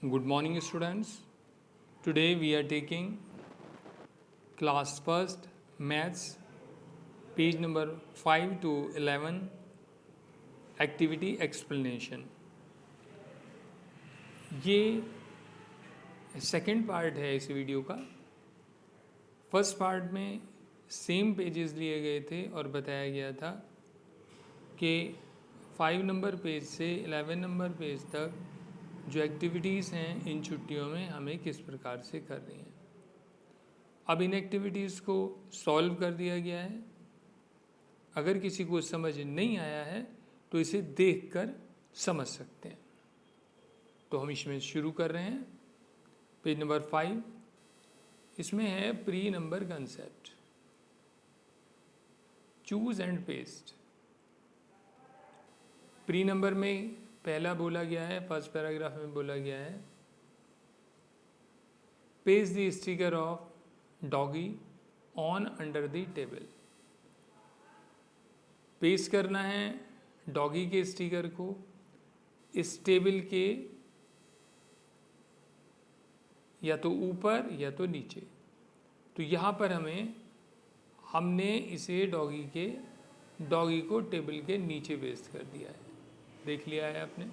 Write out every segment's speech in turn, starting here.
Good morning, students. Today we are taking class first maths, page number 5 to 11, activity explanation. ये second part है इस video का. First part में same pages लिए गए थे और बताया गया था कि 5 नंबर पेज से 11 नंबर पेज तक जो एक्टिविटीज़ हैं इन छुट्टियों में हमें किस प्रकार से करनी है. अब इन एक्टिविटीज़ को सॉल्व कर दिया गया है. अगर किसी को समझ नहीं आया है तो इसे देखकर समझ सकते हैं. तो हम इसमें शुरू कर रहे हैं. पेज नंबर 5, इसमें है pre number concept. Choose and paste. Pre number में पहला बोला गया है, फर्स्ट पैराग्राफ में बोला गया है, paste the sticker of doggy on under the table. Paste करना है डॉगी के स्टिकर को इस टेबल के या तो ऊपर या तो नीचे. तो यहाँ पर हमने इसे डॉगी को टेबल के नीचे पेस्ट कर दिया है. देख लिया है आपने.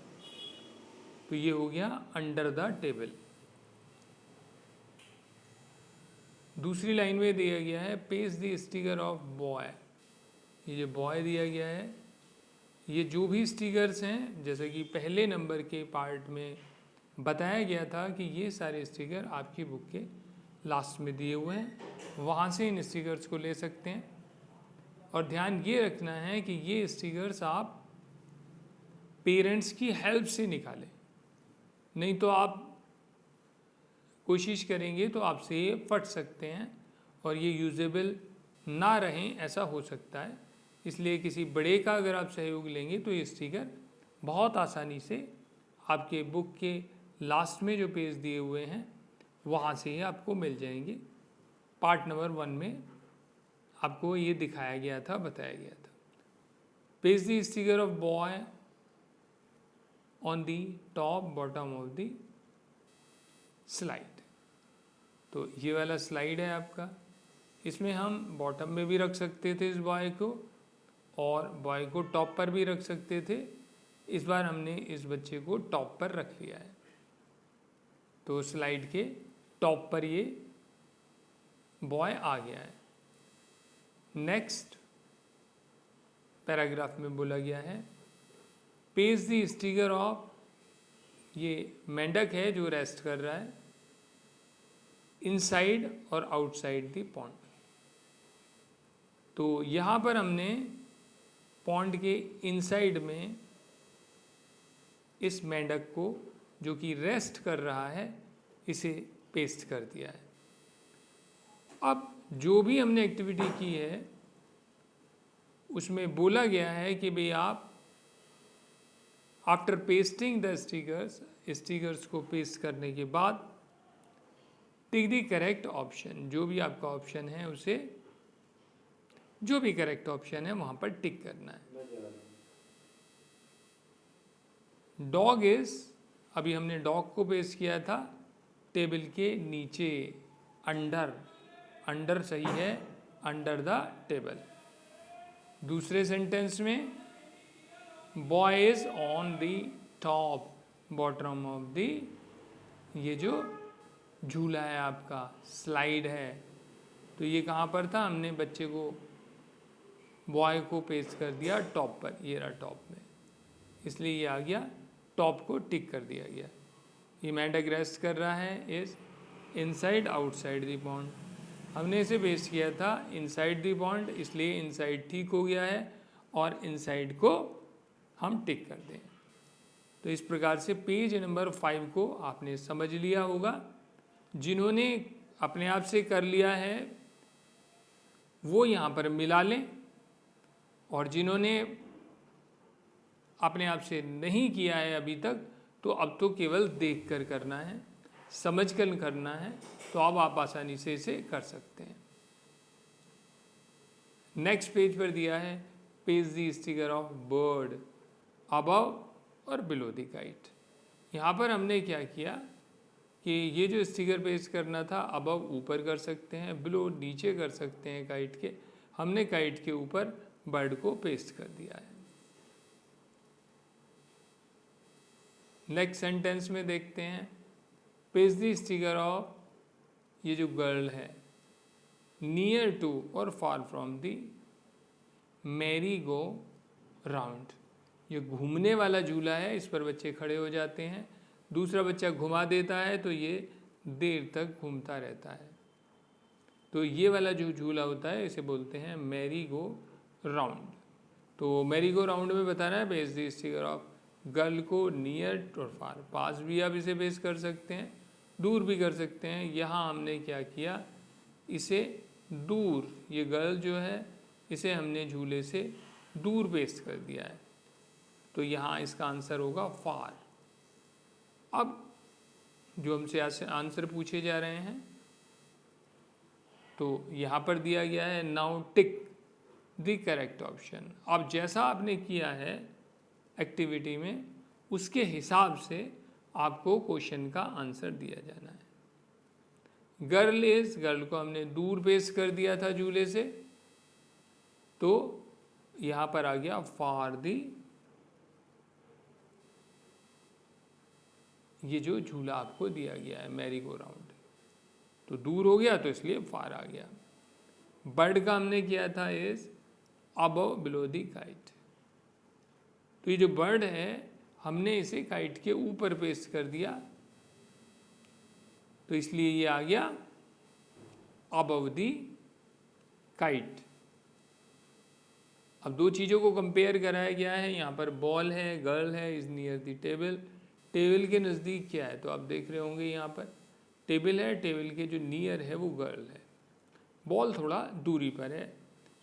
तो ये हो गया अंडर द टेबल. दूसरी लाइन में दिया गया है paste the sticker of boy. ये जो बॉय दिया गया है, ये जो भी स्टिकर्स हैं, जैसे कि पहले नंबर के पार्ट में बताया गया था कि ये सारे स्टिकर आपकी बुक के लास्ट में दिए हुए हैं, वहाँ से इन स्टिकर्स को ले सकते हैं. और ध्यान ये रखना है कि ये स्टिकर्स आप पेरेंट्स की हेल्प से निकालें, नहीं तो आप कोशिश करेंगे तो आपसे ये फट सकते हैं और ये यूजेबल ना रहें, ऐसा हो सकता है. इसलिए किसी बड़े का अगर आप सहयोग लेंगे तो ये स्टिकर बहुत आसानी से आपके बुक के लास्ट में जो पेज दिए हुए हैं वहाँ से ही आपको मिल जाएंगे. पार्ट नंबर 1 में आपको ये दिखाया गया था, बताया गया था. Page the sticker of boy on the top bottom of the slide. तो ये वाला स्लाइड है आपका. इसमें हम बॉटम में भी रख सकते थे इस बॉय को और बॉय को टॉप पर भी रख सकते थे. इस बार हमने इस बच्चे को टॉप पर रख लिया है. तो स्लाइड के टॉप पर ये बॉय आ गया है. नेक्स्ट पैराग्राफ में बोला गया है पेज द स्टिकर ऑफ, ये मेंढक है जो रेस्ट कर रहा है, इनसाइड और आउटसाइड द पॉन्ड. तो यहाँ पर हमने पॉन्ड के इनसाइड में इस मेंढक को जो कि रेस्ट कर रहा है इसे पेस्ट कर दिया है. अब जो भी हमने एक्टिविटी की है उसमें बोला गया है कि भाई आप आफ्टर पेस्टिंग द स्टिकर्स को पेस्ट करने के बाद टिक द करेक्ट ऑप्शन. जो भी आपका ऑप्शन है उसे, जो भी करेक्ट ऑप्शन है वहाँ पर टिक करना है. डॉग इज, अभी हमने डॉग को पेस्ट किया था टेबल के नीचे, अंडर सही है, अंडर द टेबल. दूसरे सेंटेंस में boy is on the top bottom of the, ये जो झूला है आपका, स्लाइड है, तो ये कहाँ पर था, हमने बच्चे को, बॉय को पेस्ट कर दिया टॉप पर. ये रहा टॉप में, इसलिए ये आ गया, टॉप को टिक कर दिया गया. ये मेंढक रेस्ट कर रहा है is inside outside the pond. हमने इसे पेस्ट किया था इनसाइड द पॉन्ड, इसलिए इनसाइड ठीक हो गया है और इनसाइड को हम टिक कर दें. तो इस प्रकार से पेज नंबर 5 को आपने समझ लिया होगा. जिन्होंने अपने आप से कर लिया है वो यहाँ पर मिला लें, और जिन्होंने अपने आप से नहीं किया है अभी तक तो अब तो केवल देख कर करना है, समझ कर करना है. तो अब आप आसानी से इसे कर सकते हैं. नेक्स्ट पेज पर दिया है page the sticker of bird above और बिलो द काइट. यहाँ पर हमने क्या किया, कि ये जो स्टिकर पेस्ट करना था अबव ऊपर कर सकते हैं, बिलो नीचे कर सकते हैं काइट के। हमने काइट के ऊपर बर्ड को पेस्ट कर दिया है। नेक्स्ट सेंटेंस में देखते हैं, पेस्ट द स्टिकर ऑफ, ये जो गर्ल है, नियर टू और far from the merry go round. ये घूमने वाला झूला है, इस पर बच्चे खड़े हो जाते हैं, दूसरा बच्चा घुमा देता है तो ये देर तक घूमता रहता है। तो ये वाला जो झूला होता है इसे बोलते हैं मैरी गो राउंड। तो मैरी गो राउंड में बताना है base the sticker of girl को नियर और फार, पास भी आप इसे बेस कर सकते हैं, दूर भी कर सकते हैं। यहाँ हमने क्या किया, इसे दूर, ये गर्ल जो है इसे हमने झूले से दूर पेस्ट कर दिया है, तो यहाँ इसका आंसर होगा फार। अब जो हमसे आंसर पूछे जा रहे हैं, तो यहाँ पर दिया गया है now tick the correct option. अब जैसा आपने किया है एक्टिविटी में, उसके हिसाब से आपको क्वेश्चन का आंसर दिया जाना है। गर्ल इज, गर्ल को हमने दूर पेश कर दिया था झूले से, तो यहाँ पर आ गया फार दी, ये जो झूला आपको दिया गया है मैरी गो राउंड, तो दूर हो गया तो इसलिए फार आ गया। बर्ड का हमने किया था is above below the kite, तो ये जो बर्ड है हमने इसे काइट के ऊपर पेस्ट कर दिया, तो इसलिए ये आ गया अबव दी काइट। अब दो चीज़ों को कंपेयर कराया गया है, यहाँ पर बॉल है, गर्ल है, is near the table, table के नज़दीक क्या है, तो आप देख रहे होंगे यहाँ पर टेबल है, टेबल के जो नियर है वो गर्ल है, बॉल थोड़ा दूरी पर है,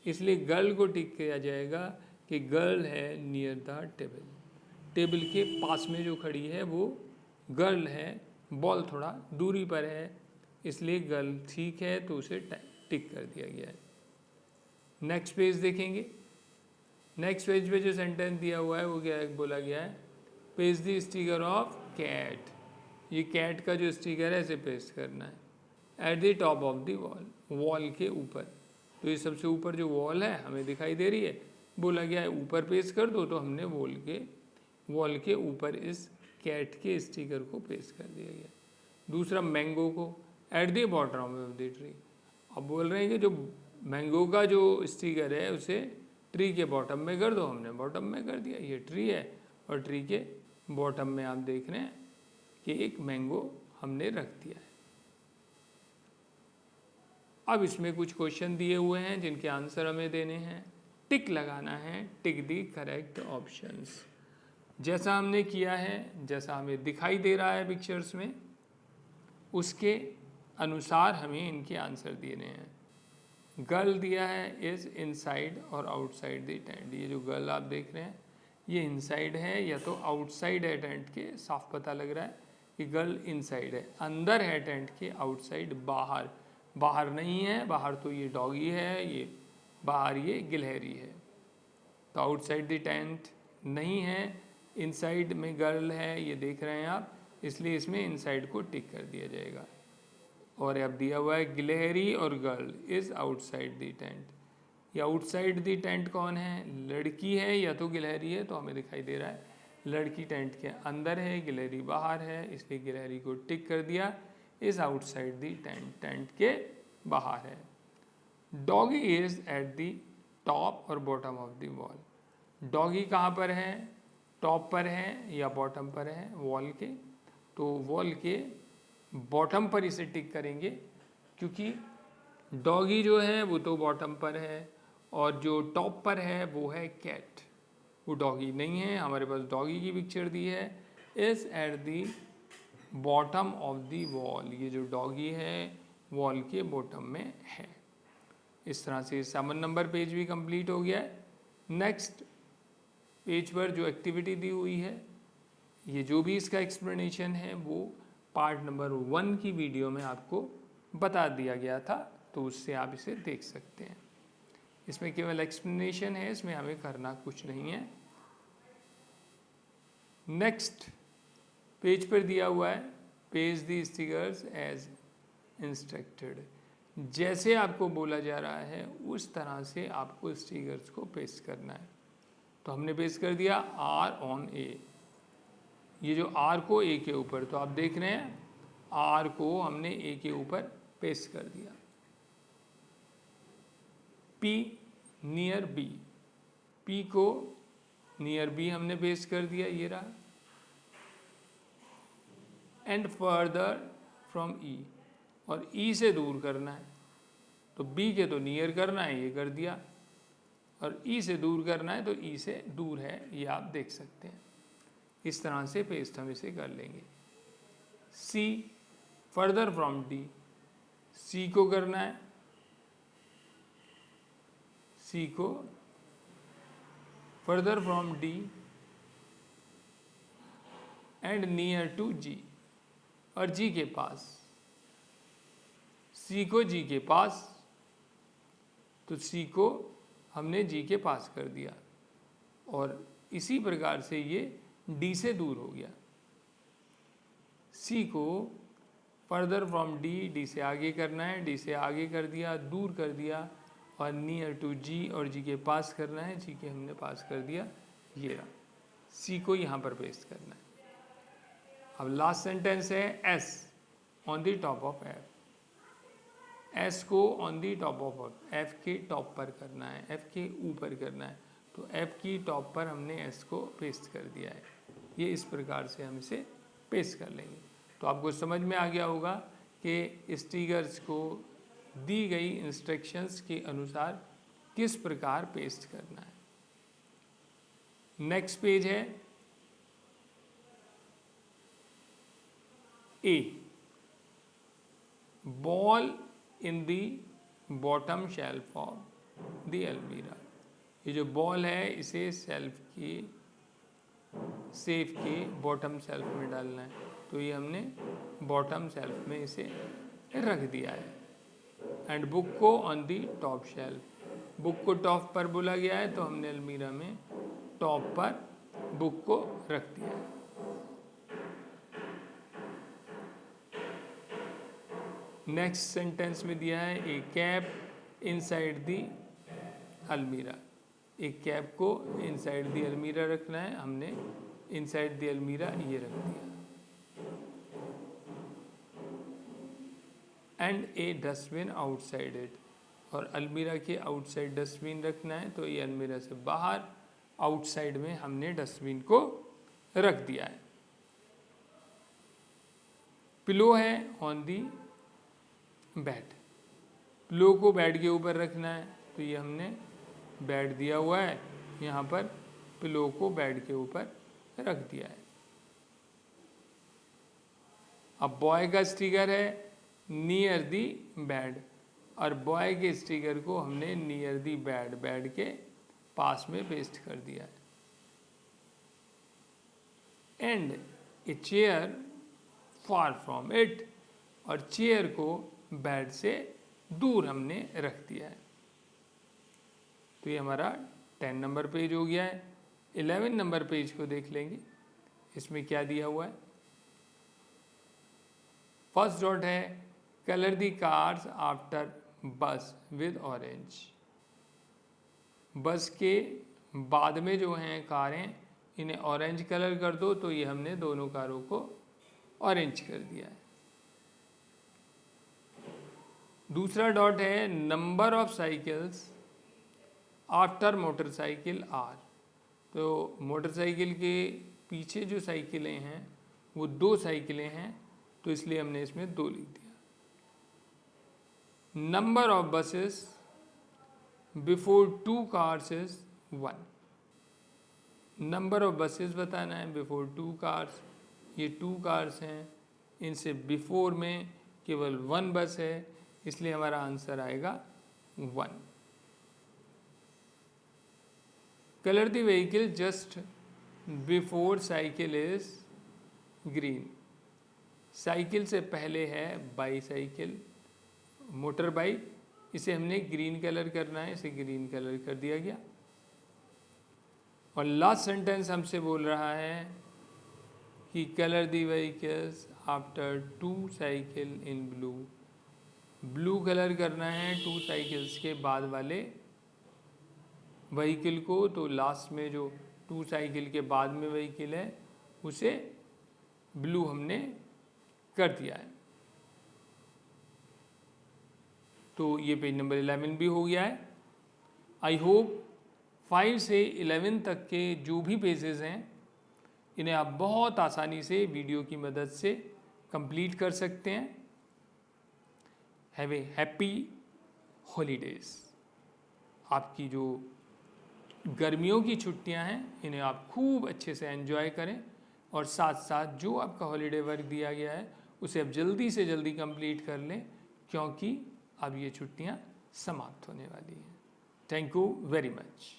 इसलिए गर्ल को टिक किया जाएगा कि गर्ल है नियर द टेबल, टेबल के पास में जो खड़ी है वो गर्ल है, बॉल थोड़ा दूरी पर है, इसलिए गर्ल ठीक है, तो उसे टिक कर दिया गया है। नेक्स्ट पेज देखेंगे, नेक्स्ट पेज पे जो सेंटेंस दिया हुआ है वो क्या बोला गया है, paste the sticker of cat, ये कैट का जो स्टिकर है इसे पेस्ट करना है at the top of the wall, wall के ऊपर। तो ये सबसे ऊपर जो वॉल है हमें दिखाई दे रही है, बोला गया है ऊपर पेस्ट कर दो, तो हमने वॉल के ऊपर इस कैट के स्टिकर को पेस्ट कर दिया गया। दूसरा मैंगो को at the bottom of the tree, अब बोल रहे हैं कि जो मैंगो का जो स्टिकर है उसे ट्री के बॉटम में कर दो, हमने बॉटम में कर दिया, ये ट्री है और ट्री के बॉटम में आप देख रहे हैं कि एक मैंगो हमने रख दिया है। अब इसमें कुछ क्वेश्चन दिए हुए हैं जिनके आंसर हमें देने हैं, टिक लगाना है, टिक दी करेक्ट ऑप्शंस। जैसा हमने किया है, जैसा हमें दिखाई दे रहा है पिक्चर्स में, उसके अनुसार हमें इनके आंसर देने हैं। गर्ल दिया है इज इनसाइड और आउटसाइड द टेंट, ये जो गर्ल आप देख रहे हैं ये इनसाइड है या तो आउटसाइड है टेंट के, साफ पता लग रहा है कि गर्ल इनसाइड है, अंदर है टेंट के, आउटसाइड बाहर, बाहर नहीं है, बाहर तो ये डॉगी है, ये बाहर ये गिलहरी है, तो आउटसाइड द टेंट नहीं है, इनसाइड में गर्ल है ये देख रहे हैं आप, इसलिए इसमें इनसाइड को टिक कर दिया जाएगा। और अब दिया हुआ है गिलहरी और girl is outside the tent, ये आउटसाइड द टेंट कौन है, लड़की है या तो गिलहरी है, तो हमें दिखाई दे रहा है लड़की टेंट के अंदर है, गिलहरी बाहर है, इसलिए गिलहरी को टिक कर दिया, is outside the tent, tent के बाहर है। Doggy is at the top और bottom of the wall, doggy कहाँ पर है, टॉप पर है या बॉटम पर है वॉल के, तो वॉल के बॉटम पर इसे टिक करेंगे, क्योंकि डॉगी जो है वो तो बॉटम पर है और जो टॉप पर है वो है कैट, वो डॉगी नहीं है, हमारे पास डॉगी की पिक्चर दी है, is at the bottom of the wall, ये जो डॉगी है वॉल के बॉटम में है। इस तरह से 7 नंबर पेज भी कंप्लीट हो गया है। नेक्स्ट पेज पर जो एक्टिविटी दी हुई है, ये जो भी इसका एक्सप्लेनेशन है वो पार्ट नंबर 1 की वीडियो में आपको बता दिया गया था, तो उससे आप इसे देख सकते हैं। इसमें केवल एक्सप्लेनेशन है, इसमें हमें करना कुछ नहीं है। नेक्स्ट पेज पर दिया हुआ है पेस्ट दी स्टिकर्स एज इंस्ट्रक्टेड। जैसे आपको बोला जा रहा है उस तरह से आपको स्टिकर्स को पेस्ट करना है। तो हमने पेस्ट कर दिया आर ऑन ए, ये जो आर को ए के ऊपर, तो आप देख रहे हैं आर को हमने ए के ऊपर पेस्ट कर दिया। पी नियर बी, पी को नियर बी हमने पेस्ट कर दिया, ये रहा। एंड फर्दर फ्रॉम ई, और ई से दूर करना है, तो बी के तो नियर करना है, ये कर दिया, और ई से दूर करना है तो ई से दूर है, ये आप देख सकते हैं। इस तरह से पेस्ट हम इसे कर लेंगे। C further from D, C को करना है, सी को further from D and near to G, और जी के पास, सी को जी के पास, तो सी को हमने जी के पास कर दिया, और इसी प्रकार से ये डी से दूर हो गया। सी को फर्दर फ्रॉम डी, डी से आगे करना है, डी से आगे कर दिया, दूर कर दिया, और नियर टू जी, और जी के पास करना है, जी के हमने पास कर दिया, ये रहा। सी को यहाँ पर पेस्ट करना है। अब लास्ट सेंटेंस है S on the top of F, S को on the top of F के टॉप पर करना है, एफ के ऊपर करना है, तो एफ की टॉप पर हमने एस को पेस्ट कर दिया है। ये इस प्रकार से हम इसे पेस्ट कर लेंगे। तो आपको समझ में आ गया होगा कि स्टिकर्स को दी गई इंस्ट्रक्शंस के अनुसार किस प्रकार पेस्ट करना है। नेक्स्ट पेज है A, ball in the bottom shelf of the अलमीरा। ये जो बॉल है इसे सेल्फ के, सेफ के बॉटम सेल्फ में डालना है, तो ये हमने बॉटम सेल्फ में इसे रख दिया है। एंड बुक को on the top shelf, book को टॉप पर बोला गया है, तो हमने अलमीरा में टॉप पर बुक को रख दिया है। नेक्स्ट सेंटेंस में दिया है ए कैप इनसाइड दी अलमीरा, एक कैप को इनसाइड दी अलमीरा रखना है, हमने इनसाइड दी अलमीरा ये रख दिया। And A dustbin outside it, और अलमीरा के आउटसाइड डस्टबिन रखना है, तो ये अलमीरा से बाहर आउटसाइड में हमने डस्टबिन को रख दिया है। पिलो है ऑन दी बेड, पिलो को बेड के ऊपर रखना है, तो ये हमने बेड दिया हुआ है, यहाँ पर पिलो को बेड के ऊपर रख दिया है। अब बॉय का स्टिकर है नियर दी बेड, और बॉय के स्टिकर को हमने नियर दी बेड, बेड के पास में पेस्ट कर दिया है। And a chair far from it, और चेयर को बेड से दूर हमने रख दिया है। तो ये हमारा 10 नंबर पेज हो गया है। 11 नंबर पेज को देख लेंगे, इसमें क्या दिया हुआ है। फर्स्ट डॉट है कलर दी कार्स आफ्टर बस विद ऑरेंज, बस के बाद में जो हैं कारें इन्हें ऑरेंज कलर कर दो, तो ये हमने दोनों कारों को ऑरेंज कर दिया है। दूसरा डॉट है number of cycles after motorcycle are, तो मोटरसाइकिल के पीछे जो साइकिलें हैं वो 2 साइकिलें हैं, तो इसलिए हमने इसमें 2 लिख दिया। Number of buses before 2 cars is 1, number of buses बताना है बिफोर 2 कार्स, ये 2 कार्स हैं, इनसे बिफोर में केवल 1 बस है, इसलिए हमारा आंसर आएगा 1। Colour the vehicle just before cycle is green, cycle से पहले है बाईसाइकिल, मोटर बाइक, इसे हमने ग्रीन कलर करना है, इसे ग्रीन कलर कर दिया गया। और लास्ट सेंटेंस हमसे बोल रहा है कि colour the vehicles after 2 cycle in blue. Blue colour करना है 2 साइकिल्स के बाद वाले व्हीकल को, तो लास्ट में जो 2 साइकिल के बाद में व्हीकल है उसे ब्लू हमने कर दिया है। तो ये पेज नंबर 11 भी हो गया है। आई होप 5 से 11 तक के जो भी पेजेस हैं इन्हें आप बहुत आसानी से वीडियो की मदद से कंप्लीट कर सकते हैं। Have a happy holidays. आपकी जो गर्मियों की छुट्टियां हैं इन्हें आप खूब अच्छे से एंजॉय करें, और साथ साथ जो आपका हॉलीडे वर्क दिया गया है उसे आप जल्दी से जल्दी कंप्लीट कर लें, क्योंकि अब ये छुट्टियां समाप्त होने वाली हैं। Thank you very much.